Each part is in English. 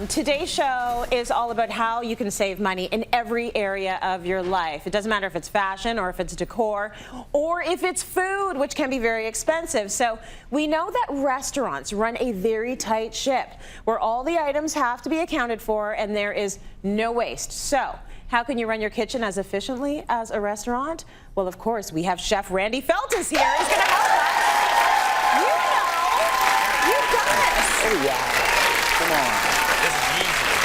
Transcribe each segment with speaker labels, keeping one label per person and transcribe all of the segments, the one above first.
Speaker 1: Today's show is all about how you can save money in every area of your life. It doesn't matter if it's fashion or if it's decor or if it's food, which can be very expensive. So we know that restaurants run a very tight ship where all the items have to be accounted for and there is no waste. So how can you run your kitchen as efficiently as a restaurant? Well, of course, we have Chef Randy Feltis here. He's going to help us. You know, you've done this.
Speaker 2: Oh, yeah. Come on.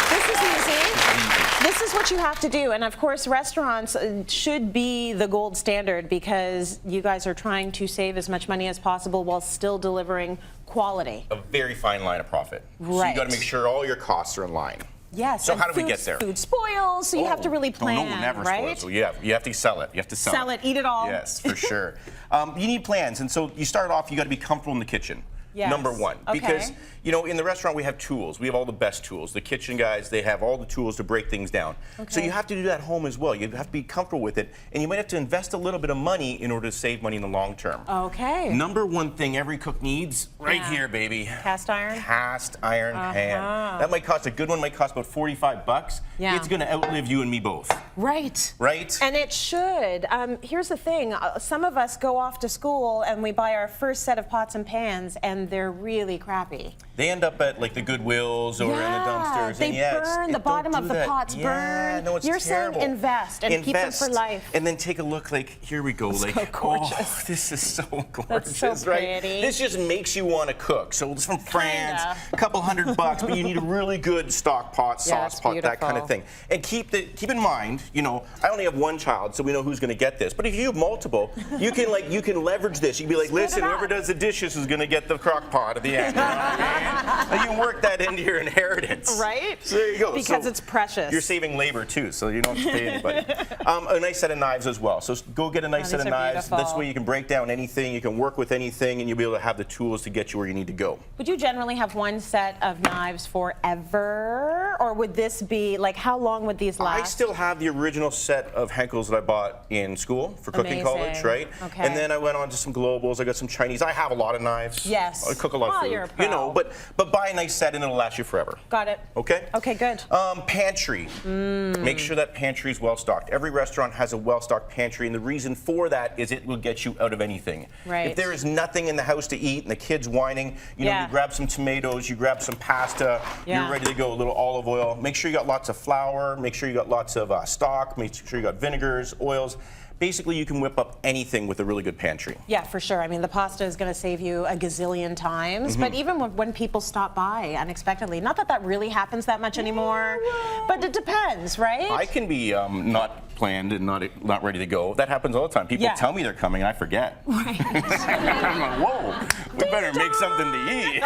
Speaker 1: This is easy. This is what you have to do. And of course, restaurants should be the gold standard because you guys are trying to save as much money as possible while still delivering quality.
Speaker 2: A very fine line of profit.
Speaker 1: Right.
Speaker 2: So you got to make sure all your costs are in line.
Speaker 1: Yes.
Speaker 2: So how do we get there?
Speaker 1: Food spoils, so you have to really plan,
Speaker 2: no, never
Speaker 1: right?
Speaker 2: spoils. So you have to sell it. You have to sell
Speaker 1: it. Eat it all.
Speaker 2: Yes, for sure. You need plans, and so you start off. You got to be comfortable in the kitchen.
Speaker 1: Yes.
Speaker 2: Number one,
Speaker 1: Okay.
Speaker 2: because you know in the restaurant we have tools. We have all the best tools. The kitchen guys, they have all the tools to break things down.
Speaker 1: Okay.
Speaker 2: So you have to do that at home as well. You have to be comfortable with it, and you might have to invest a little bit of money in order to save money in the long term.
Speaker 1: Okay.
Speaker 2: Number one thing every cook needs, right here, baby.
Speaker 1: Cast iron?
Speaker 2: Cast iron pan. That might cost, a good one might cost about 45 bucks.
Speaker 1: Yeah.
Speaker 2: It's gonna outlive you and me both.
Speaker 1: Right.
Speaker 2: Right?
Speaker 1: And it should. Here's the thing. Some of us go off to school and we buy our first set of pots and pans and they're really crappy.
Speaker 2: They end up at like the Goodwills or in the dumpsters.
Speaker 1: They burn, the bottom of the pots burn.
Speaker 2: No, it's
Speaker 1: You're
Speaker 2: terrible.
Speaker 1: saying invest and keep them for life.
Speaker 2: And then take a look, like, here we go.
Speaker 1: It's
Speaker 2: like,
Speaker 1: so gorgeous.
Speaker 2: oh, this is so gorgeous,
Speaker 1: That's so
Speaker 2: right?
Speaker 1: pretty.
Speaker 2: This just makes you want to cook. So it's from France, a couple $100 bucks, but you need a really good stock pot, sauce pot, that kind of thing. And keep in mind, you know, I only have one child, so we know who's going to get this. But if you have multiple, you can leverage this. You can be like, listen, whoever does the dishes is going to get the crock pot at the end. You know what I mean? You can work that into your inheritance.
Speaker 1: Right?
Speaker 2: So there you go.
Speaker 1: Because it's precious.
Speaker 2: You're saving labor too, so you don't have to pay anybody. A nice set of knives as well. So go get a nice set of knives.
Speaker 1: Beautiful.
Speaker 2: This way you can break down anything, you can work with anything, and you'll be able to have the tools to get you where you need to go.
Speaker 1: Would you generally have one set of knives forever? Or would this be, like, how long would these last?
Speaker 2: I still have the original set of Henkels that I bought in school for cooking college, right?
Speaker 1: Okay.
Speaker 2: And then I went on to some globals. I got some Chinese. I have a lot of knives.
Speaker 1: Yes.
Speaker 2: I cook a lot of food.
Speaker 1: You're a pro.
Speaker 2: You know, but buy a nice set and it'll last you forever.
Speaker 1: Got it.
Speaker 2: Okay?
Speaker 1: Okay, good.
Speaker 2: Pantry. Make sure that pantry is well stocked. Every restaurant has a well stocked pantry, and the reason for that is it will get you out of anything.
Speaker 1: Right.
Speaker 2: If there is nothing in the house to eat and the kids whining, you know, you grab some tomatoes, you grab some pasta, you're ready to go. A little olive oil. Make sure you got lots of flour. Make sure you got lots of stock. Make sure you got vinegars, oils. Basically, you can whip up anything with a really good pantry.
Speaker 1: Yeah, for sure. I mean, the pasta is going to save you a gazillion times. But even when people stop by unexpectedly, not that that really happens that much anymore, but it depends, right?
Speaker 2: I can be not planned and not ready to go. That happens all the time. People tell me they're coming and I forget. Right. I'm like, whoa, we better make something to eat.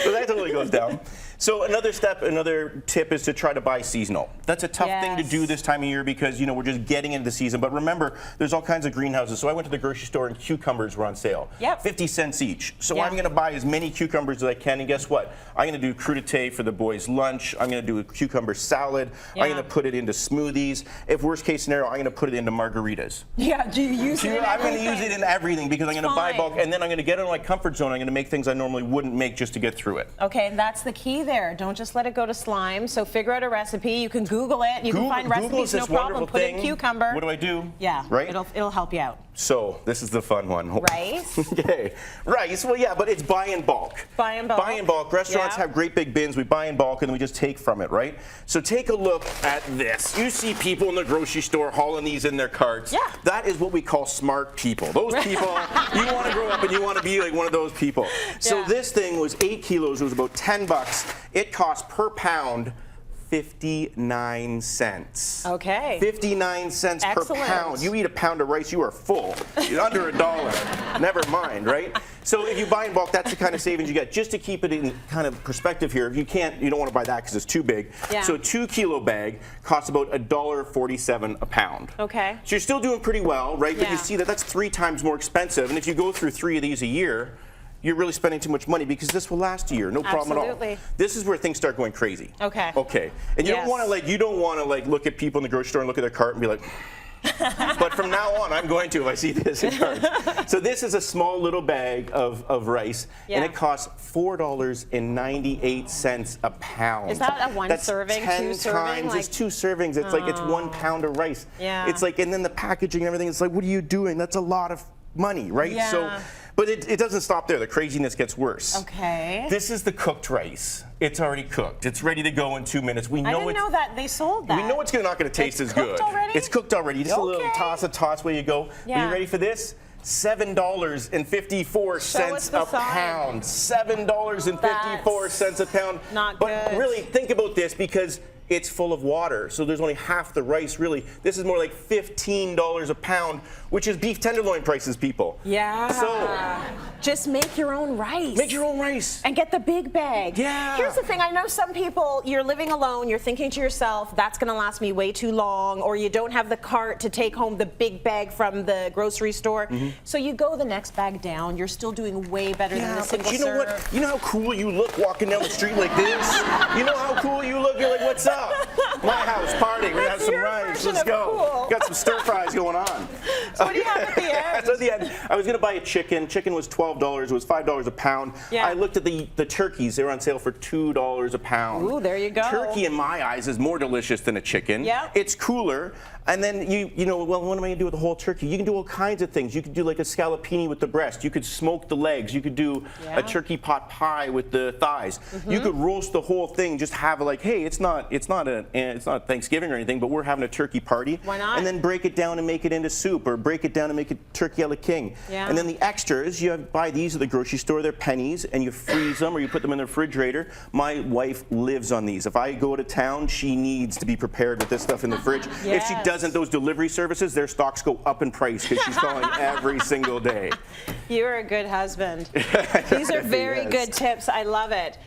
Speaker 2: So that totally goes down. So another tip is to try to buy seasonal. That's a tough thing to do this time of year because, you know, we're just getting into the season. But remember, there's all kinds of greenhouses. So I went to the grocery store and cucumbers were on sale. 50 cents each. So I'm going to buy as many cucumbers as I can. And guess what? I'm going to do crudité for the boys' lunch. I'm going to do a cucumber salad. I'm going to put it into smoothies. If worst case scenario, I'm going to put it into margaritas.
Speaker 1: Yeah, do you use it in
Speaker 2: I'm going to use it in everything because I'm going to buy bulk. And then I'm going to get out of my comfort zone. I'm going to make things I normally wouldn't make just to get through it.
Speaker 1: Okay, and that's the key there. Don't just let it go to slime. So figure out a recipe. You can Google it. You can find recipes, no problem. Put in cucumber.
Speaker 2: What do I do?
Speaker 1: Yeah,
Speaker 2: right?
Speaker 1: It'll help you out.
Speaker 2: So this is the fun one.
Speaker 1: Rice?
Speaker 2: Okay, rice. Well, yeah, but it's buy in bulk.
Speaker 1: Buy in bulk.
Speaker 2: Buy in bulk. Restaurants have great big bins. We buy in bulk and we just take from it, right? So take a look at this. You see people in the grocery store hauling these in their carts. Yeah. That is what we call smart people. Those people, you want to grow up and you want to be like one of those people. So this thing was 8 kilos. It was about 10 bucks. It cost per pound 59 cents.
Speaker 1: Okay.
Speaker 2: 59 cents per pound. You eat a pound of rice, you are full. You're under $1. Never mind, right? So if you buy in bulk, that's the kind of savings you get. Just to keep it in kind of perspective here, you don't want to buy that because it's too big. So a 2 kilo bag costs about $1.47 a pound.
Speaker 1: Okay.
Speaker 2: So you're still doing pretty well, right? But you see that that's 3 times more expensive. And if you go through 3 of these a year, you're really spending too much money because this will last a year, no problem at all. This is where things start going crazy.
Speaker 1: Okay.
Speaker 2: Okay. And you don't want to look at people in the grocery store and look at their cart and be like, But from now on, I'm going to if I see this in cards. So this is a small little bag of rice, and it costs $4.98 a pound.
Speaker 1: Is that a one
Speaker 2: That's
Speaker 1: serving,
Speaker 2: 10
Speaker 1: two serving?
Speaker 2: times. It's 2 servings. It's like it's 1 pound of rice.
Speaker 1: Yeah.
Speaker 2: It's like, and then the packaging and everything. It's like, what are you doing? That's a lot of money, right?
Speaker 1: Yeah.
Speaker 2: So, but it doesn't stop there. The craziness gets worse.
Speaker 1: Okay.
Speaker 2: This is the cooked rice. It's already cooked. It's ready to go in 2 minutes. We know
Speaker 1: I didn't know that they sold that.
Speaker 2: We know it's not going to taste as good.
Speaker 1: It's cooked already?
Speaker 2: It's cooked already. Just a little toss, where you go.
Speaker 1: Yeah.
Speaker 2: Are you ready for this? $7.54 a pound. $7.54 a pound.
Speaker 1: Not
Speaker 2: but
Speaker 1: good.
Speaker 2: really, think about this because it's full of water, so there's only half the rice, really. This is more like $15 a pound, which is beef tenderloin prices, people.
Speaker 1: Yeah.
Speaker 2: So,
Speaker 1: just make your own rice.
Speaker 2: make your own rice.
Speaker 1: And get the big bag.
Speaker 2: Yeah.
Speaker 1: Here's the thing, I know some people, you're living alone, you're thinking to yourself, that's gonna last me way too long, or you don't have the cart to take home the big bag from the grocery store. So you go the next bag down, you're still doing way better than the single
Speaker 2: but you know
Speaker 1: serve.
Speaker 2: what? You know how cool you look walking down the street like this? You know how cool you look? You're like, what's up? My house, party. We're gonna have some rice. Let's go.
Speaker 1: Cool.
Speaker 2: Got some stir fries going on.
Speaker 1: So what do you have at the end?
Speaker 2: So at the end, I was gonna buy a chicken. Chicken was $12. It was $5 a pound.
Speaker 1: Yeah.
Speaker 2: I looked at the turkeys. They were on sale for $2 a pound.
Speaker 1: Ooh, there you go.
Speaker 2: Turkey, in my eyes, is more delicious than a chicken.
Speaker 1: Yeah.
Speaker 2: It's cooler. And then you know, well, what am I gonna do with the whole turkey? You can do all kinds of things. You could do like a scallopini with the breast. You could smoke the legs. You could do a turkey pot pie with the thighs. You could roast the whole thing. Just have like, hey, it's not Thanksgiving or anything, but we're having a turkey party.
Speaker 1: Why not?
Speaker 2: And then break it down and make it into soup, or break it down and make it turkey a la king.
Speaker 1: Yeah.
Speaker 2: And then the extras, buy these at the grocery store. They're pennies, and you freeze them or you put them in the refrigerator. My wife lives on these. If I go to town, she needs to be prepared with this stuff in the fridge. If she doesn't, those delivery services, their stocks go up in price because she's calling every single day.
Speaker 1: You're a good husband. These are very good tips. I love it.